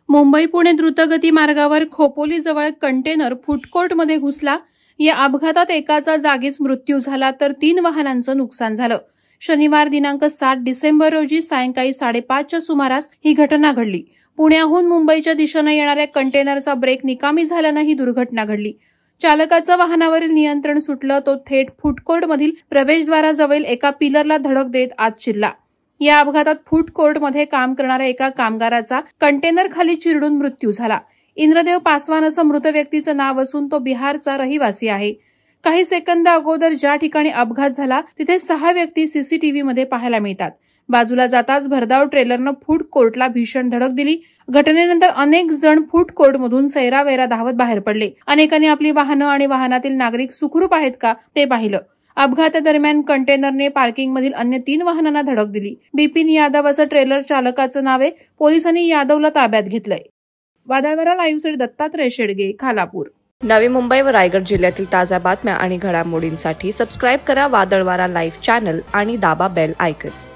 मुंबई पुणे द्रुतगती मार्गावर खोपोलीजवळ container food कोर्टमध्ये घुसला। या अपघातात एकाचा जागीच मृत्यू झाला तर 3 वाहनांचं नुकसान झालं। शनिवार दिनांक 7 डिसेंबर रोजी सायंकाळी 5:30च्या सुमारास ही घटना घडली। पुण्याहून मुंबईच्या दिशेने येणाऱ्या कंटेनरचा ब्रेक निकामी झाल्याने ही दुर्घटना घडली। चालकाचं वाहनावरील नियंत्रण सुटलं, तो थेट फूड कोर्टमधील प्रवेशद्वाराजवळ एका पिलरला धडक देत आत शिरला। या अपघातात फूड कोर्टमध्ये काम करणाऱ्या एका कामगाराचा कंटेनर खाली चिरडून मृत्यू झाला। इंद्रदेव पासवान असं मृत व्यक्तीचं नाव असून तो बिहारचा रहिवासी आहे। काही सेकंद अगोदर ज्या ठिकाणी अपघात झाला तिथे 6 व्यक्ती सीसीटीव्हीमध्ये पाहायला मिळतात। बाजूला जाताच भरधाव ट्रेलरनं फूड कोर्टला भीषण धडक दिली। घटनेनंतर अनेक जण फूड कोर्टमधून सैरावैरा धावत बाहेर पडले। अनेकांनी आपली वाहनं आणि वाहनातील नागरिक सुखरूप आहेत का ते पाहिलं। अपघातादरम्यान कंटेनरने पार्किंगमधील अन्य 3 वाहनांना धडक दिली। बिपिन यादव असं ट्रेलर चालकाचं नाव आहे। पोलिसांनी यादवला ताब्यात घेतलंय। वादळवारा लाईव्हसाठी दत्तात्रय शेडगे, खालापूर। नवी मुंबई व रायगड जिल्ह्यातील ताज्या बातम्या आणि घडामोडींसाठी सबस्क्राईब करा वादळवारा लाईव्ह चॅनल आणि दाबा बेल आयकॉन।